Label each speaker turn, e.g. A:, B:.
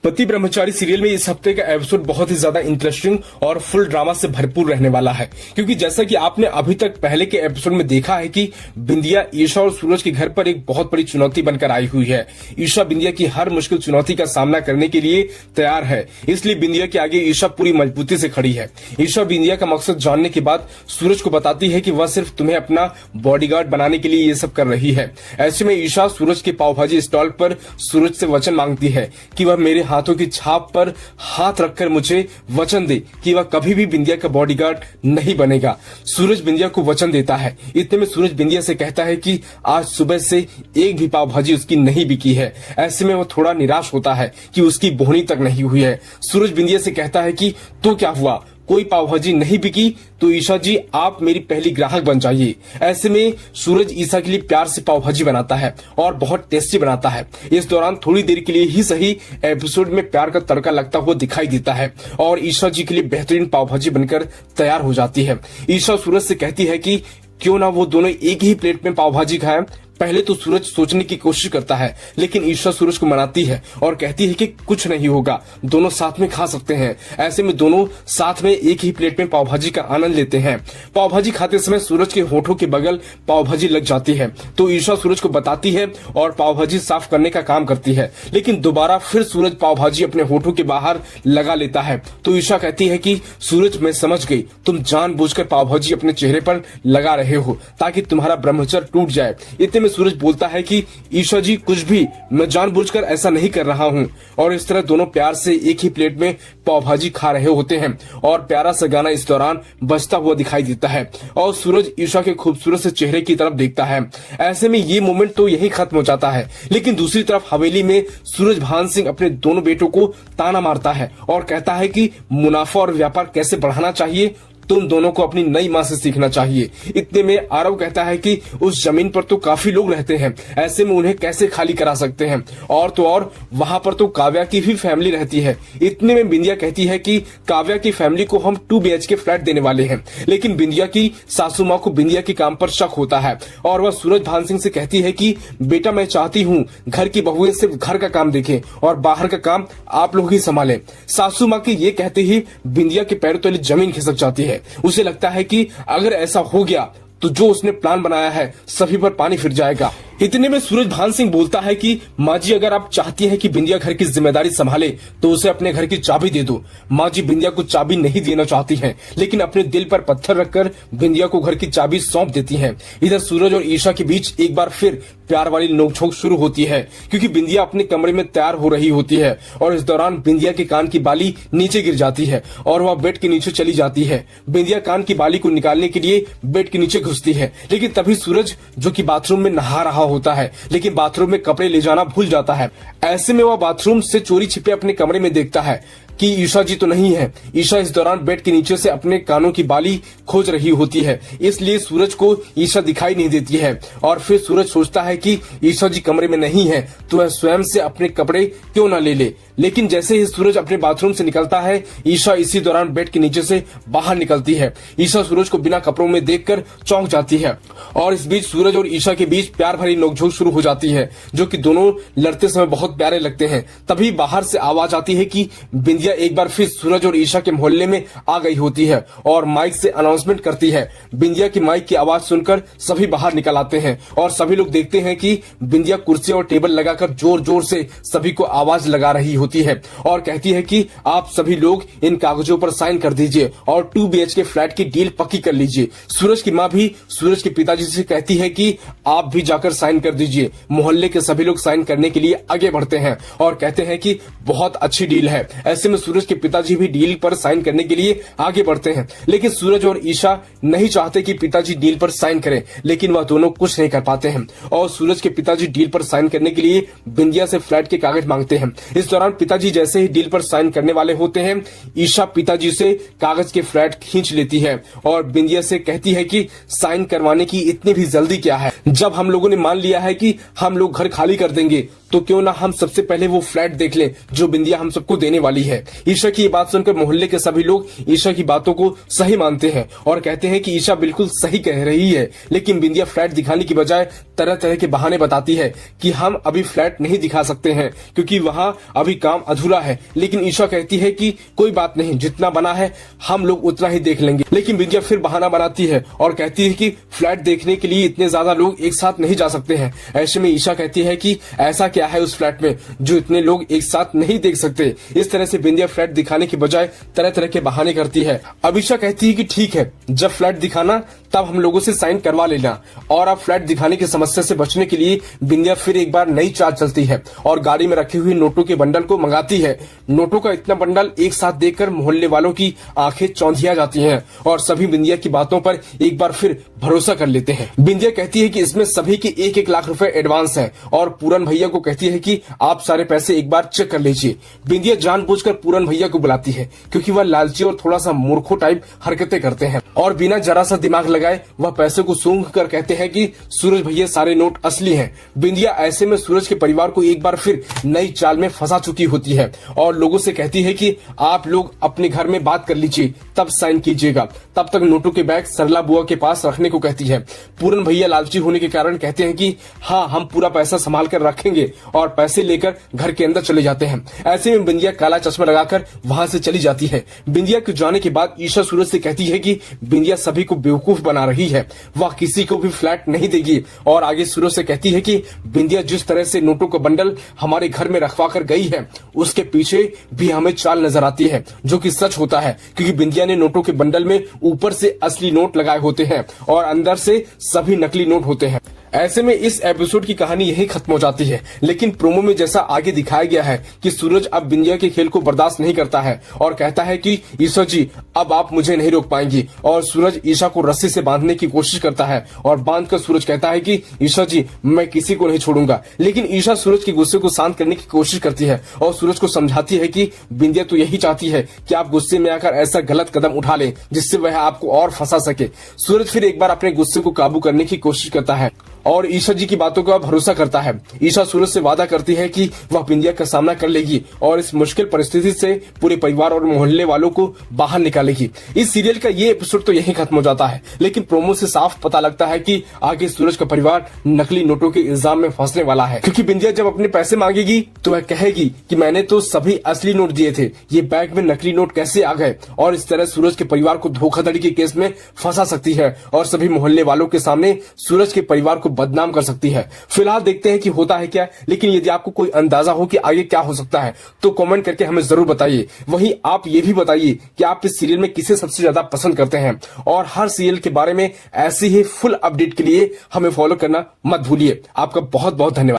A: पति ब्रह्मचारी सीरियल में इस हफ्ते का एपिसोड बहुत ही ज्यादा इंटरेस्टिंग और फुल ड्रामा से भरपूर रहने वाला है, क्योंकि जैसा कि आपने अभी तक पहले के एपिसोड में देखा है कि बिंदिया ईशा और सूरज के घर पर एक बहुत बड़ी चुनौती बनकर आई हुई है। ईशा बिंदिया की हर मुश्किल चुनौती का सामना करने के लिए तैयार है, इसलिए बिंदिया के आगे ईशा पूरी मजबूती से खड़ी है। ईशा बिंदिया का मकसद जानने के बाद सूरज को बताती है कि वह सिर्फ तुम्हें अपना बॉडीगार्ड बनाने के लिए ये सब कर रही है। ऐसे में ईशा सूरज के पाव भाजी स्टॉल पर सूरज से वचन मांगती है कि वह मेरे हाथों की छाप पर हाथ रखकर मुझे वचन दे कि वह कभी भी बिंदिया का बॉडीगार्ड नहीं बनेगा। सूरज बिंदिया को वचन देता है। इतने में सूरज बिंदिया से कहता है कि आज सुबह से एक भी पाव भाजी उसकी नहीं बिकी है। ऐसे में वह थोड़ा निराश होता है कि उसकी बोहनी तक नहीं हुई है। सूरज बिंदिया से कहता है कि तो क्या हुआ, कोई पाव भाजी नहीं बिकी तो ईशा जी आप मेरी पहली ग्राहक बन जाइए। ऐसे में सूरज ईशा के लिए प्यार से पाव भाजी बनाता है और बहुत टेस्टी बनाता है। इस दौरान थोड़ी देर के लिए ही सही एपिसोड में प्यार का तड़का लगता हुआ दिखाई देता है और ईशा जी के लिए बेहतरीन पाव भाजी बनकर तैयार हो जाती है। ईशा सूरज से कहती है कि क्यों ना वो दोनों एक ही प्लेट में पाव भाजी खाएं। पहले तो सूरज सोचने की कोशिश करता है, लेकिन ईशा सूरज को मनाती है और कहती है कि कुछ नहीं होगा, दोनों साथ में खा सकते हैं। ऐसे में दोनों साथ में एक ही प्लेट में पाव भाजी का आनंद लेते हैं। पाव भाजी खाते समय सूरज के होठों के बगल पाव भाजी लग जाती है, तो ईशा सूरज को बताती है और पाव भाजी साफ करने का काम करती है, लेकिन दोबारा फिर सूरज पाव भाजी अपने होठों के बाहर लगा लेता है। तो ईशा कहती है कि सूरज मैं समझ गई, तुम जानबूझकर पाव भाजी अपने चेहरे पर लगा रहे हो ताकि तुम्हारा ब्रह्मचर्य टूट जाए। इतने सूरज बोलता है कि ईशा जी कुछ भी, मैं जानबूझकर ऐसा नहीं कर रहा हूँ। और इस तरह दोनों प्यार से एक ही प्लेट में पाव भाजी खा रहे होते हैं और प्यारा सा गाना इस दौरान बजता हुआ दिखाई देता है और सूरज ईशा के खूबसूरत से चेहरे की तरफ देखता है। ऐसे में ये मोमेंट तो यही खत्म हो जाता है, लेकिन दूसरी तरफ हवेली में सूरज भान सिंह अपने दोनों बेटों को ताना मारता है और कहता है कि मुनाफा और व्यापार कैसे बढ़ाना चाहिए तुम दोनों को अपनी नई माँ से सीखना चाहिए। इतने में आरव कहता है कि उस जमीन पर तो काफी लोग रहते हैं, ऐसे में उन्हें कैसे खाली करा सकते हैं, और तो और वहाँ पर तो काव्या की भी फैमिली रहती है। इतने में बिंदिया कहती है कि काव्या की फैमिली को हम 2 BHK फ्लैट देने वाले हैं, लेकिन बिंदिया की सासू माँ को बिंदिया के काम पर शक होता है और वह सूरज भान सिंह से कहती है कि बेटा मैं चाहती हूँ घर की बहुएं सिर्फ घर का काम देखें और बाहर का काम आप लोग ही संभालें। सासू माँ के ये कहते ही बिंदिया के पैरों तले जमीन खिसक जाती है। उसे लगता है कि अगर ऐसा हो गया तो जो उसने प्लान बनाया है सभी पर पानी फिर जाएगा। इतने में सूरज भान सिंह बोलता है कि माँ जी अगर आप चाहती हैं कि बिंदिया घर की जिम्मेदारी संभाले तो उसे अपने घर की चाबी दे दो। माँ जी बिंदिया को चाबी नहीं देना चाहती हैं, लेकिन अपने दिल पर पत्थर रखकर बिंदिया को घर की चाबी सौंप देती हैं। इधर सूरज और ईशा के बीच एक बार फिर प्यार वाली नोकझोंक शुरू होती है, क्योंकि बिंदिया अपने कमरे में तैयार हो रही होती है और इस दौरान बिंदिया के कान की बाली नीचे गिर जाती है और वह बेड के नीचे चली जाती है। बिंदिया कान की बाली को निकालने के लिए बेड के नीचे घुसती है, लेकिन तभी सूरज जो कि बाथरूम में नहा रहा होता है, लेकिन बाथरूम में कपड़े ले जाना भूल जाता है। ऐसे में वह बाथरूम से चोरी छिपे अपने कमरे में देखता है कि ईशा जी तो नहीं है। ईशा इस दौरान बेड के नीचे से अपने कानों की बाली खोज रही होती है, इसलिए सूरज को ईशा दिखाई नहीं देती है और फिर सूरज सोचता है कि ईशा जी कमरे में नहीं है तो वह स्वयं से अपने कपड़े क्यों न ले ले। लेकिन जैसे ही सूरज अपने बाथरूम से निकलता है, ईशा इसी दौरान बेड के नीचे से बाहर निकलती है। ईशा सूरज को बिना कपड़ों में देखकर चौंक जाती है और इस बीच सूरज और ईशा के बीच प्यार भरी नोकझोंक शुरू हो जाती है, जो कि दोनों लड़ते समय बहुत प्यारे लगते हैं। तभी बाहर से आवाज आती है कि बिंदिया एक बार फिर सूरज और ईशा के मोहल्ले में आ गई होती है और माइक से अनाउंसमेंट करती है। बिंदिया की माइक की आवाज सुनकर सभी बाहर निकल आते हैं और सभी लोग देखते हैं कि बिंदिया कुर्सी और टेबल लगाकर जोर जोर से सभी को आवाज लगा रही होती है और कहती है कि आप सभी लोग इन कागजों पर साइन कर दीजिए और 2 BHK फ्लैट की डील पक्की कर लीजिए। सूरज की माँ भी सूरज के पिताजी से कहती है कि आप भी जाकर साइन कर दीजिए। मोहल्ले के सभी लोग साइन करने के लिए आगे बढ़ते हैं और कहते हैं कि बहुत अच्छी डील है। ऐसे में सूरज के पिताजी भी डील पर साइन करने के लिए आगे बढ़ते हैं, लेकिन सूरज और ईशा नहीं चाहते कि पिताजी डील पर साइन करें, लेकिन वह दोनों कुछ नहीं कर पाते हैं और सूरज के पिताजी डील पर साइन करने के लिए बिंदिया से फ्लैट के कागज मांगते हैं। इस दौरान पिताजी जैसे ही डील पर साइन करने वाले होते हैं, ईशा पिताजी से कागज के फ्लैट खींच लेती है और बिंदिया से कहती है कि साइन करवाने की इतनी भी जल्दी क्या है, जब हम लोगों ने मान लिया है कि हम लोग घर खाली कर देंगे तो क्यों ना हम सबसे पहले वो फ्लैट देख लें जो बिंदिया हम सबको देने वाली है। ईशा की ये बात सुनकर मोहल्ले के सभी लोग ईशा की बातों को सही मानते हैं और कहते हैं कि ईशा बिल्कुल सही कह रही है। लेकिन बिंदिया फ्लैट दिखाने की बजाय तरह तरह के बहाने बताती है कि हम अभी फ्लैट नहीं दिखा सकते हैं क्योंकि वहाँ अभी काम अधूरा है। लेकिन ईशा कहती है कि कोई बात नहीं, जितना बना है हम लोग उतना ही देख लेंगे। लेकिन बिंदिया फिर बहाना बनाती है और कहती है कि फ्लैट देखने के लिए इतने ज्यादा लोग एक साथ नहीं जा सकते हैं। ऐसे में ईशा कहती है कि ऐसा क्या है उस फ्लैट में जो इतने लोग एक साथ नहीं देख सकते। इस तरह से बिंदिया फ्लैट दिखाने की बजाय तरह तरह के बहाने करती है। अब ईशा कहती है कि ठीक है, जब फ्लैट दिखाना तब हम लोगों से साइन करवा लेना। और अब फ्लैट दिखाने की समस्या से बचने के लिए बिंदिया फिर एक बार नई चाल चलती है और गाड़ी में रखे हुए नोटों के बंडल को मंगाती है। नोटों का इतना बंडल एक साथ देखकर मोहल्ले वालों की आंखें चौंधिया जाती हैं और सभी बिंदिया की बातों पर एक बार फिर भरोसा कर लेते हैं। बिंदिया कहती है कि इसमें सभी के 1-1 लाख रुपए एडवांस है और पूरन भैया को कहती है कि आप सारे पैसे एक बार चेक कर लीजिए। बिंदिया जानबूझकर पूरन भैया को बुलाती है क्योंकि वह लालची और थोड़ा सा मूर्खों टाइप हरकतें करते हैं और बिना जरा सा दिमाग लगाए वह पैसे को सूंघ कर कहते हैं कि सूरज भैया सारे नोट असली हैं। बिंदिया ऐसे में सूरज के परिवार को एक बार फिर नई चाल में फंसा चुकी होती है और लोगों से कहती है कि आप लोग अपने घर में बात कर लीजिए तब साइन कीजिएगा। तब तक नोटों के बैग सरला बुआ के पास रखने को कहती है। पूरन भैया लालची होने के कारण कहते हैं कि हाँ, हम पूरा पैसा संभाल कर रखेंगे और पैसे लेकर घर के अंदर चले जाते हैं। ऐसे में बिंदिया काला चश्मा लगाकर वहां से चली जाती है। बिंदिया के जाने के बाद ईशा सूरज से कहती है कि बिंदिया सभी को बेवकूफ बना रही है, वह किसी को भी फ्लैट नहीं देगी। और आगे सूरज से कहती है कि बिंदिया जिस तरह से नोटों का बंडल हमारे घर में रखवा कर गई है उसके पीछे भी हमें चाल नजर आती है, जो कि सच होता है क्योंकि बिंदिया ने नोटों के बंडल में ऊपर से असली नोट लगाए होते हैं और अंदर से सभी नकली नोट होते हैं। ऐसे में इस एपिसोड की कहानी यही खत्म हो जाती है। लेकिन प्रोमो में जैसा आगे दिखाया गया है कि सूरज अब बिंदिया के खेल को बर्दाश्त नहीं करता है और कहता है कि ईशा जी अब आप मुझे नहीं रोक पाएंगी। और सूरज ईशा को रस्सी से बांधने की कोशिश करता है और बांधकर सूरज कहता है कि ईशा जी मैं किसी को नहीं छोड़ूंगा। लेकिन ईशा सूरज के गुस्से को शांत करने की कोशिश करती है और सूरज को समझाती है कि बिंदिया तो यही चाहती है कि आप गुस्से में आकर ऐसा गलत कदम उठा लें जिससे वह आपको और फंसा सके। सूरज फिर एक बार अपने गुस्से को काबू करने की कोशिश करता है और ईशा जी की बातों का भरोसा करता है। ईशा सूरज से वादा करती है कि वह बिंदिया का सामना कर लेगी और इस मुश्किल परिस्थिति से पूरे परिवार और मोहल्ले वालों को बाहर निकालेगी। इस सीरियल का ये एपिसोड तो यहीं खत्म हो जाता है। लेकिन प्रोमो से साफ पता लगता है कि आगे सूरज का परिवार नकली नोटों के इल्जाम में फंसने वाला है क्योंकि बिंदिया जब अपने पैसे मांगेगी तो वह कहेगी कि मैंने तो सभी असली नोट दिए थे, ये बैग में नकली नोट कैसे आ गए। और इस तरह सूरज के परिवार को धोखाधड़ी के केस में फंसा सकती है और सभी मोहल्ले वालों के सामने सूरज के परिवार को बदनाम कर सकती है। फिलहाल देखते हैं कि होता है क्या। लेकिन यदि आपको कोई अंदाजा हो कि आगे क्या हो सकता है तो कमेंट करके हमें जरूर बताइए। वहीं आप ये भी बताइए कि आप इस सीरियल में किसे सबसे ज्यादा पसंद करते हैं और हर सीरियल के बारे में ऐसी ही फुल अपडेट के लिए हमें फॉलो करना मत भूलिए। आपका बहुत बहुत धन्यवाद।